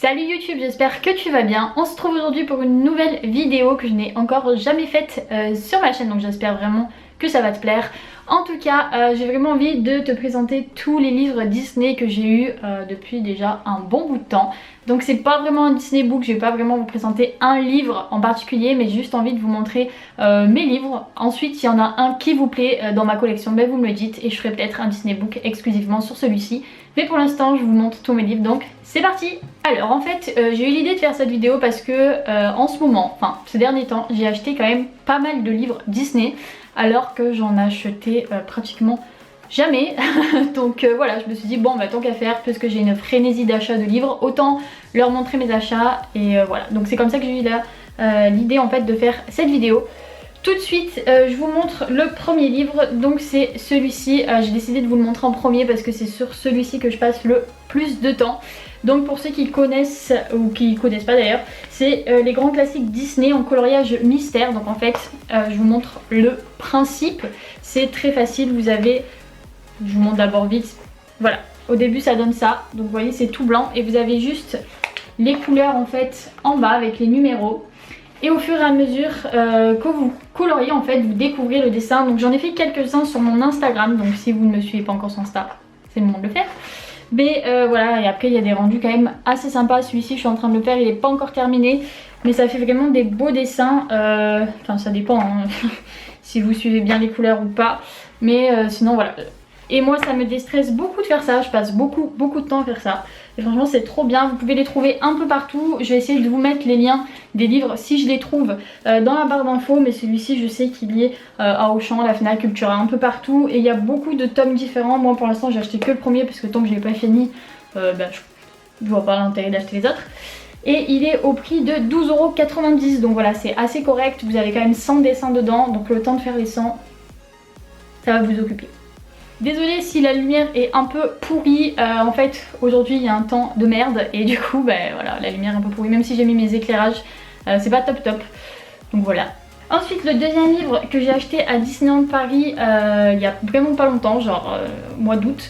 Salut YouTube, j'espère que tu vas bien. On se trouve aujourd'hui pour une nouvelle vidéo que je n'ai encore jamais faite sur ma chaîne, donc j'espère vraiment que ça va te plaire. En tout cas, j'ai vraiment envie de te présenter tous les livres Disney que j'ai eu depuis déjà un bon bout de temps. Donc c'est pas vraiment un Disney Book, je vais pas vraiment vous présenter un livre en particulier, mais j'ai juste envie de vous montrer mes livres. Ensuite, s'il y en a un qui vous plaît dans ma collection, ben vous me le dites et je ferai peut-être un Disney Book exclusivement sur celui-ci. Mais pour l'instant, je vous montre tous mes livres, donc c'est parti! Alors en fait, j'ai eu l'idée de faire cette vidéo parce que en ce moment, enfin ces derniers temps, j'ai acheté quand même pas mal de livres Disney alors que j'en achetais pratiquement jamais. Donc voilà, je me suis dit bon bah tant qu'à faire, puisque j'ai une frénésie d'achat de livres, autant leur montrer mes achats et voilà. Donc c'est comme ça que j'ai eu l'idée en fait de faire cette vidéo. Tout de suite, je vous montre le premier livre, donc c'est celui-ci. J'ai décidé de vous le montrer en premier parce que c'est sur celui-ci que je passe le plus de temps. Donc pour ceux qui connaissent ou qui connaissent pas d'ailleurs, c'est les grands classiques Disney en coloriage mystère. Donc en fait, je vous montre le principe. C'est très facile, vous avez... Je vous montre d'abord vite. Voilà, au début ça donne ça. Donc vous voyez, c'est tout blanc et vous avez juste les couleurs en fait en bas avec les numéros. Et au fur et à mesure que vous coloriez en fait, vous découvrez le dessin. Donc j'en ai fait quelques-uns sur mon Instagram. Donc si vous ne me suivez pas encore sur Insta, c'est le moment de le faire. Mais voilà, et après il y a des rendus quand même assez sympas. Celui-ci je suis en train de le faire, il n'est pas encore terminé. Mais ça fait vraiment des beaux dessins. Enfin ça dépend hein, si vous suivez bien les couleurs ou pas. Mais sinon voilà. Et moi ça me déstresse beaucoup de faire ça, je passe beaucoup de temps à faire ça. Et franchement c'est trop bien, vous pouvez les trouver un peu partout. Je vais essayer de vous mettre les liens des livres si je les trouve dans la barre d'infos. Mais celui-ci je sais qu'il y est à Auchan, la Fnac, Cultura, un peu partout. Et il y a beaucoup de tomes différents. Moi pour l'instant j'ai acheté que le premier parce que tant que je l'ai pas fini, je vois pas l'intérêt d'acheter les autres. Et il est au prix de 12,90 €. Donc voilà, c'est assez correct, vous avez quand même 100 dessins dedans. Donc le temps de faire les 100, ça va vous occuper. Désolée si la lumière est un peu pourrie, en fait aujourd'hui il y a un temps de merde et du coup voilà, la lumière est un peu pourrie, même si j'ai mis mes éclairages, c'est pas top. Donc voilà. Ensuite le deuxième livre que j'ai acheté à Disneyland Paris il y a vraiment pas longtemps, genre mois d'août,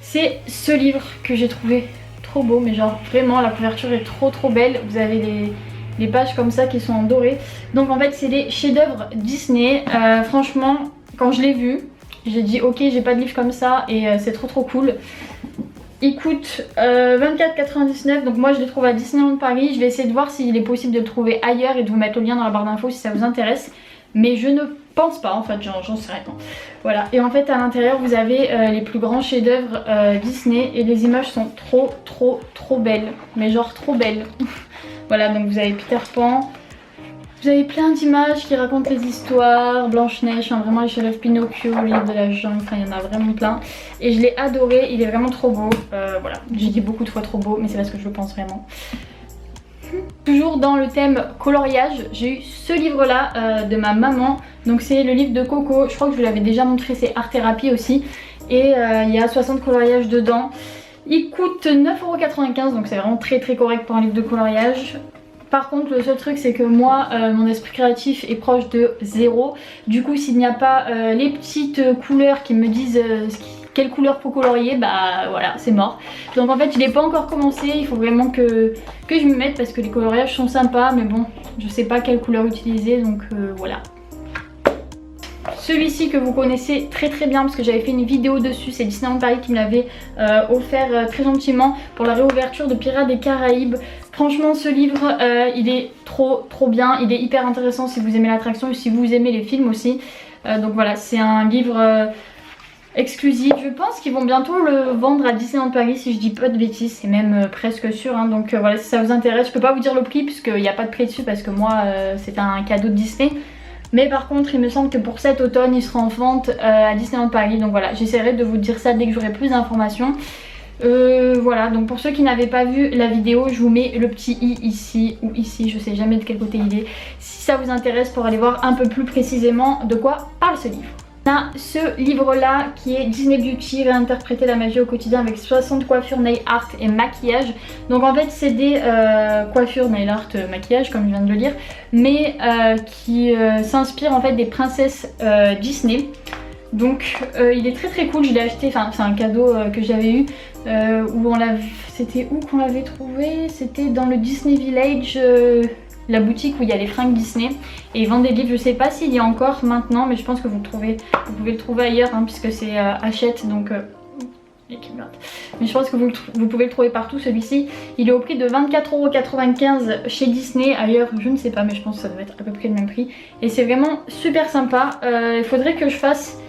c'est ce livre que j'ai trouvé trop beau, mais genre vraiment la couverture est trop belle. Vous avez les pages comme ça qui sont en doré. Donc en fait c'est des chefs-d'œuvre Disney, franchement quand je l'ai vu, j'ai dit ok, j'ai pas de livre comme ça et c'est trop cool. Il coûte 24,99 €, donc moi je le trouve à Disneyland Paris. Je vais essayer de voir s'il est possible de le trouver ailleurs et de vous mettre le lien dans la barre d'infos si ça vous intéresse. Mais je ne pense pas en fait, j'en sais rien. Voilà, et en fait à l'intérieur vous avez les plus grands chefs-d'œuvre Disney et les images sont trop belles. Mais genre trop belles. Voilà, donc vous avez Peter Pan. Vous avez plein d'images qui racontent les histoires, Blanche-Neige, enfin vraiment les chefs-d'œuvre, Pinocchio, le livre de la jungle, enfin il y en a vraiment plein. Et je l'ai adoré, il est vraiment trop beau. Voilà, j'ai dit beaucoup de fois trop beau, mais c'est parce que je le pense vraiment. Toujours dans le thème coloriage, j'ai eu ce livre là de ma maman. Donc c'est le livre de Coco, je crois que je vous l'avais déjà montré, c'est Art Thérapie aussi. Et il y a 60 coloriages dedans. Il coûte 9,95 €, donc c'est vraiment très correct pour un livre de coloriage. Par contre le seul truc c'est que moi mon esprit créatif est proche de 0. Du coup s'il n'y a pas les petites couleurs qui me disent quelle couleur faut colorier, bah voilà c'est mort. Donc en fait je l'ai pas encore commencé, il faut vraiment que je m'y mette parce que les coloriages sont sympas. Mais bon je sais pas quelle couleur utiliser, donc voilà. Celui-ci que vous connaissez très bien parce que j'avais fait une vidéo dessus, c'est Disneyland Paris qui me l'avait offert très gentiment pour la réouverture de Pirates des Caraïbes. Franchement ce livre il est trop bien, il est hyper intéressant si vous aimez l'attraction et si vous aimez les films aussi. Donc voilà, c'est un livre exclusif. Je pense qu'ils vont bientôt le vendre à Disneyland Paris si je dis pas de bêtises, c'est même presque sûr hein. Donc voilà, si ça vous intéresse, je peux pas vous dire le prix puisqu'il n'y a pas de prix dessus parce que moi c'est un cadeau de Disney. Mais par contre il me semble que pour cet automne il sera en vente à Disneyland Paris. Donc voilà, j'essaierai de vous dire ça dès que j'aurai plus d'informations. Voilà, donc pour ceux qui n'avaient pas vu la vidéo, je vous mets le petit i ici ou ici, je sais jamais de quel côté il est, si ça vous intéresse pour aller voir un peu plus précisément de quoi parle ce livre. On a ce livre là qui est Disney Beauty, réinterpréter la magie au quotidien avec 60 coiffures, nail art et maquillage. Donc en fait c'est des coiffures, nail art, maquillage comme je viens de le lire, mais qui s'inspirent en fait des princesses Disney. Donc il est très très cool, je l'ai acheté, enfin c'est un cadeau que j'avais eu, où on l'avait, c'était où qu'on l'avait trouvé? C'était dans le Disney Village, la boutique où il y a les fringues Disney, et ils vendent des livres. Je sais pas s'il y a encore maintenant, mais je pense que vous pouvez le trouver ailleurs, hein, puisque c'est Hachette, donc mais je pense que vous pouvez le trouver partout. Celui-ci il est au prix de 24,95 € chez Disney. Ailleurs je ne sais pas, mais je pense que ça doit être à peu près le même prix, et c'est vraiment super sympa. Il faudrait que je fasse,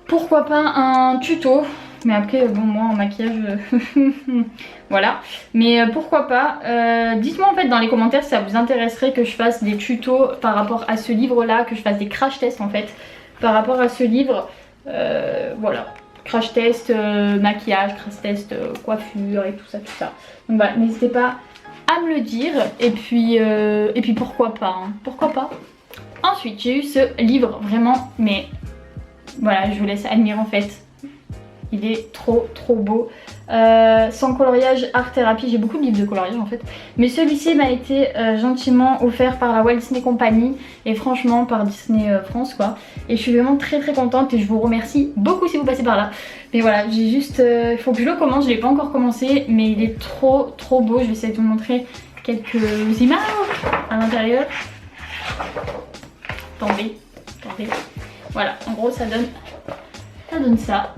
pourquoi pas, un tuto, mais après bon, moi en maquillage voilà, mais pourquoi pas. Dites-moi en fait dans les commentaires si ça vous intéresserait que je fasse des tutos par rapport à ce livre là, que je fasse des crash tests en fait par rapport à ce livre. Voilà, crash test maquillage, crash test coiffure et tout ça, tout ça. Donc voilà, n'hésitez pas à me le dire, et puis pourquoi pas, hein, pourquoi pas. Ensuite j'ai eu ce livre vraiment, mais voilà, je vous laisse admirer en fait. Il est trop beau. Sans coloriage, art thérapie. J'ai beaucoup de livres de coloriage en fait, mais celui-ci m'a été gentiment offert par la Walt Disney Company, et franchement par Disney France quoi. Et je suis vraiment très contente, et je vous remercie beaucoup si vous passez par là. Mais voilà, j'ai juste, il faut que je le commence. Je l'ai pas encore commencé, mais il est trop beau. Je vais essayer de vous montrer quelques images à l'intérieur. Attendez. Voilà, en gros ça donne ça.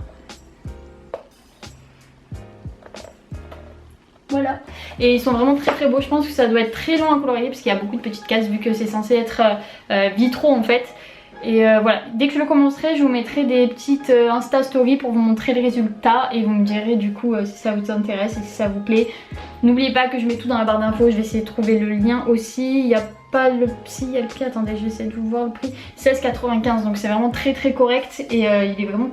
Voilà, et ils sont vraiment très beaux. Je pense que ça doit être très long à colorier parce qu'il y a beaucoup de petites cases, vu que c'est censé être vitraux en fait. Et voilà, dès que je le commencerai, je vous mettrai des petites Insta Story pour vous montrer le résultat, et vous me direz du coup si ça vous intéresse et si ça vous plaît. N'oubliez pas que je mets tout dans la barre d'infos. Je vais essayer de trouver le lien aussi. Il n'y a pas le prix, il y a le prix, attendez, je vais essayer de vous voir le prix. 16,95 €, donc c'est vraiment très correct, et il est vraiment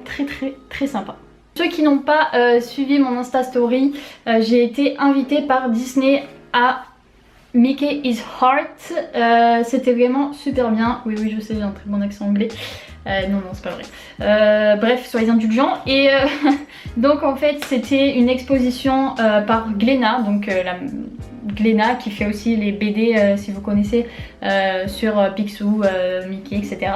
très sympa. Ceux qui n'ont pas suivi mon Insta Story, j'ai été invitée par Disney à Mickey is Heart. C'était vraiment super bien. Oui, je sais, j'ai un très bon accent anglais. Non, c'est pas vrai. Bref, soyez indulgents. Et donc en fait, c'était une exposition par Glénat, donc la Glénat qui fait aussi les BD, si vous connaissez, sur Picsou, Mickey, etc.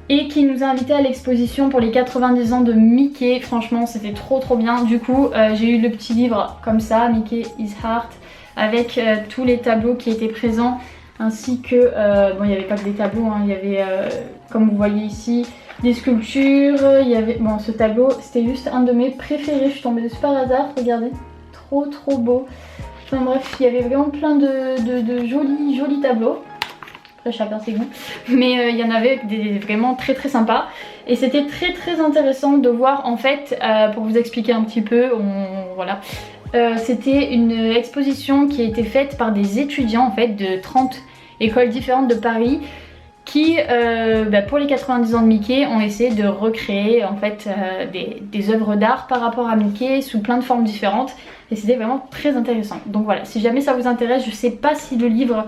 Et qui nous a invités à l'exposition pour les 90 ans de Mickey. Franchement c'était trop bien. Du coup j'ai eu le petit livre comme ça, Mickey is Heart, avec tous les tableaux qui étaient présents, ainsi que, bon il n'y avait pas que des tableaux, hein, il y avait comme vous voyez ici des sculptures, il y avait, bon ce tableau c'était juste un de mes préférés, je suis tombée dessus par hasard, regardez, trop beau. Enfin bref, il y avait vraiment plein de jolis tableaux. Après chacun ses goûts, mais il y en avait des vraiment très sympas, et c'était très intéressant de voir en fait, pour vous expliquer un petit peu, voilà, c'était une exposition qui a été faite par des étudiants en fait de 30 écoles différentes de Paris, qui pour les 90 ans de Mickey ont essayé de recréer en fait des œuvres d'art par rapport à Mickey sous plein de formes différentes, et c'était vraiment très intéressant. Donc voilà, si jamais ça vous intéresse, je sais pas si le livre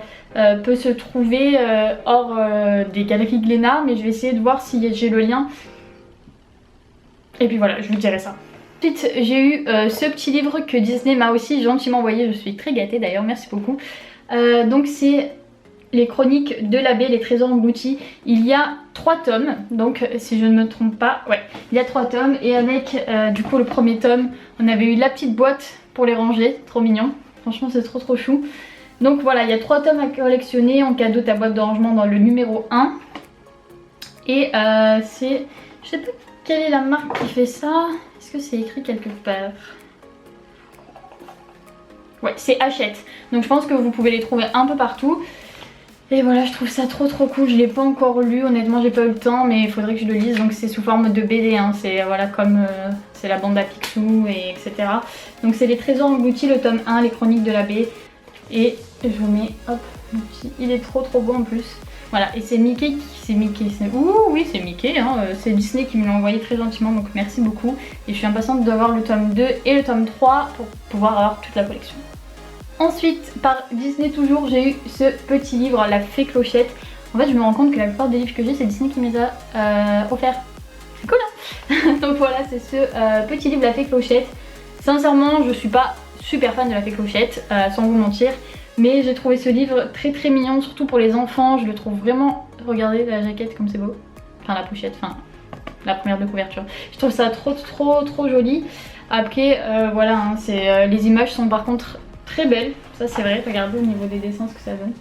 peut se trouver hors des galeries Glénat, mais je vais essayer de voir si j'ai le lien, et puis voilà, je vous dirai ça. Ensuite j'ai eu ce petit livre que Disney m'a aussi gentiment envoyé, je suis très gâtée d'ailleurs, merci beaucoup. Donc c'est les chroniques de l'abbé, les trésors engloutis. Il y a 3 tomes, donc si je ne me trompe pas, ouais, il y a 3 tomes, et avec du coup le premier tome, on avait eu la petite boîte pour les ranger, trop mignon, franchement c'est trop chou. Donc voilà, il y a 3 tomes à collectionner, en cadeau ta boîte de rangement dans le numéro 1. Et c'est, je sais plus quelle est la marque qui fait ça, est-ce que c'est écrit quelque part? Ouais, c'est Hachette, donc je pense que vous pouvez les trouver un peu partout. Et voilà, je trouve ça trop cool. Je l'ai pas encore lu, honnêtement j'ai pas eu le temps, mais il faudrait que je le lise. Donc c'est sous forme de BD, hein. C'est voilà, comme c'est la bande à Picsou, et etc. Donc c'est les trésors engloutis, le tome 1, les chroniques de l'abbé. Et je vous mets, hop, le petit. Il est trop beau en plus. Voilà, et c'est Mickey, c'est oui c'est Mickey, hein. C'est Disney qui me l'a envoyé très gentiment, donc merci beaucoup. Et je suis impatiente d'avoir le tome 2 et le tome 3 pour pouvoir avoir toute la collection. Ensuite, par Disney toujours, j'ai eu ce petit livre, La Fée Clochette. En fait, je me rends compte que la plupart des livres que j'ai, c'est Disney qui me les a offerts. C'est cool, hein. Donc voilà, c'est ce petit livre, La Fée Clochette. Sincèrement, je suis pas super fan de La Fée Clochette, sans vous mentir. Mais j'ai trouvé ce livre très mignon, surtout pour les enfants. Je le trouve vraiment... Regardez la jaquette comme c'est beau. Enfin, la pochette, enfin... la première de couverture. Je trouve ça trop joli. Après voilà hein, les images sont par contre très belles, ça c'est vrai, regardez au niveau des dessins ce que ça donne.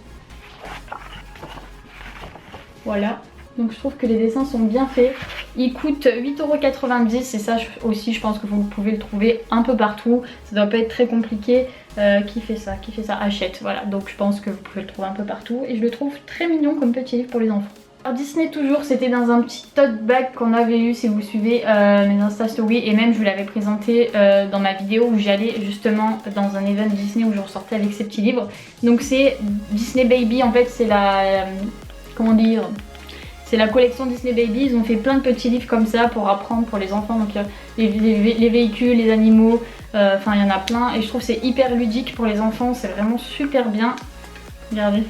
Voilà, donc je trouve que les dessins sont bien faits. Il coûte 8,90 € et ça aussi je pense que vous pouvez le trouver un peu partout. Ça doit pas être très compliqué. Qui fait ça, achète, voilà. Donc je pense que vous pouvez le trouver un peu partout. Et je le trouve très mignon comme petit livre pour les enfants. Alors Disney toujours, c'était dans un petit tote bag qu'on avait eu si vous suivez mes Insta Stories. Et même je vous l'avais présenté dans ma vidéo où j'allais justement dans un event Disney où je ressortais avec ces petits livres. Donc c'est Disney Baby, en fait c'est la... comment dire, c'est la collection Disney Baby. Ils ont fait plein de petits livres comme ça pour apprendre pour les enfants. Donc les véhicules, les animaux, enfin il y en a plein. Et je trouve que c'est hyper ludique pour les enfants, c'est vraiment super bien. Regardez.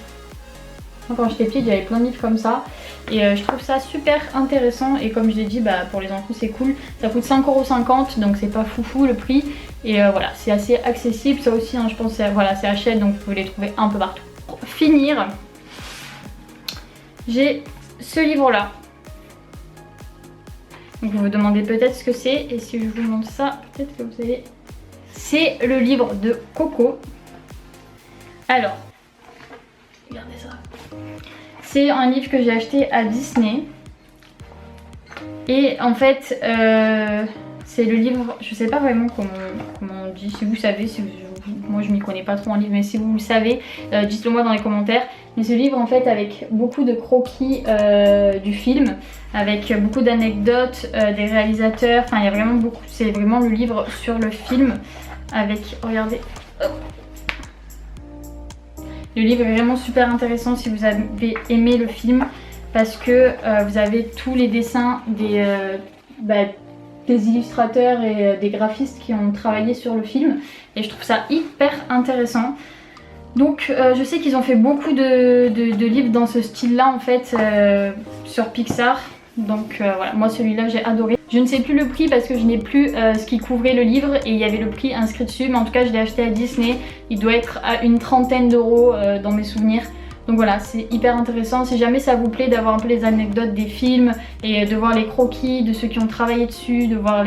Moi, quand j'étais petite, j'avais plein de livres comme ça. Et je trouve ça super intéressant. Et comme je l'ai dit, bah, pour les enfants c'est cool. Ça coûte 5,50 €, donc c'est pas foufou le prix. Et voilà, c'est assez accessible. Ça aussi, hein, je pense, voilà, c'est Hachette, donc vous pouvez les trouver un peu partout. Pour finir, j'ai ce livre là. Donc vous vous demandez peut-être ce que c'est. Et si je vous montre ça, peut-être que vous allez... C'est le livre de Coco. Alors, regardez ça. C'est un livre que j'ai acheté à Disney. Et en fait, c'est le livre, je sais pas vraiment comment on dit, si vous savez, moi je m'y connais pas trop en livre, mais si vous le savez, dites-le moi dans les commentaires. Mais ce livre en fait avec beaucoup de croquis du film, avec beaucoup d'anecdotes des réalisateurs, enfin il y a vraiment beaucoup, c'est vraiment le livre sur le film avec, regardez, hop. Le livre est vraiment super intéressant si vous avez aimé le film parce que vous avez tous les dessins des illustrateurs et des graphistes qui ont travaillé sur le film et je trouve ça hyper intéressant. Donc je sais qu'ils ont fait beaucoup de livres dans ce style là en fait sur Pixar. Donc voilà, moi celui-là j'ai adoré. Je ne sais plus le prix parce que je n'ai plus ce qui couvrait le livre et il y avait le prix inscrit dessus, mais en tout cas je l'ai acheté à Disney. Il doit être à une trentaine d'euros dans mes souvenirs. Donc voilà, c'est hyper intéressant. Si jamais ça vous plaît d'avoir un peu les anecdotes des films et de voir les croquis de ceux qui ont travaillé dessus, de voir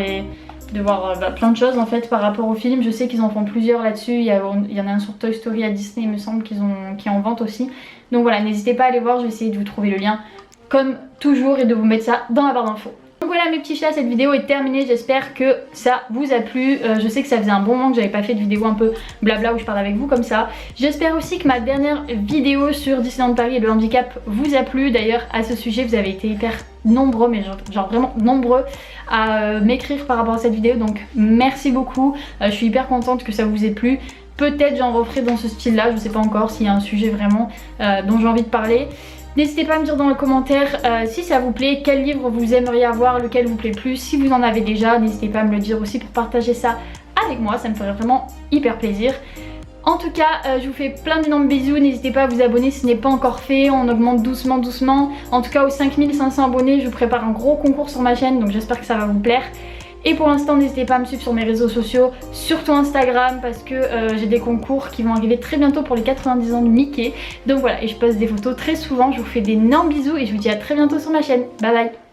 plein de choses en fait par rapport au film. Je sais qu'ils en font plusieurs là-dessus. Il y en a un sur Toy Story à Disney, il me semble qui est en vente aussi. Donc voilà, n'hésitez pas à aller voir, je vais essayer de vous trouver le lien comme toujours et de vous mettre ça dans la barre d'infos. Donc voilà mes petits chats, cette vidéo est terminée, j'espère que ça vous a plu. Je sais que ça faisait un bon moment que j'avais pas fait de vidéo un peu blabla où je parle avec vous comme ça. J'espère aussi que ma dernière vidéo sur Disneyland Paris et le handicap vous a plu. D'ailleurs à ce sujet vous avez été hyper nombreux, mais genre vraiment nombreux à m'écrire par rapport à cette vidéo, donc merci beaucoup. Je suis hyper contente que ça vous ait plu. Peut-être j'en referai dans ce style là, je sais pas encore s'il y a un sujet vraiment dont j'ai envie de parler. N'hésitez pas à me dire dans les commentaires si ça vous plaît, quel livre vous aimeriez avoir, lequel vous plaît le plus. Si vous en avez déjà, n'hésitez pas à me le dire aussi pour partager ça avec moi, ça me ferait vraiment hyper plaisir. En tout cas, je vous fais plein d'énormes bisous, n'hésitez pas à vous abonner si ce n'est pas encore fait, on augmente doucement. En tout cas aux 5500 abonnés, je vous prépare un gros concours sur ma chaîne, donc j'espère que ça va vous plaire. Et pour l'instant n'hésitez pas à me suivre sur mes réseaux sociaux, surtout Instagram parce que j'ai des concours qui vont arriver très bientôt pour les 90 ans de Mickey. Donc voilà, et je poste des photos très souvent, je vous fais d'énormes bisous et je vous dis à très bientôt sur ma chaîne. Bye bye.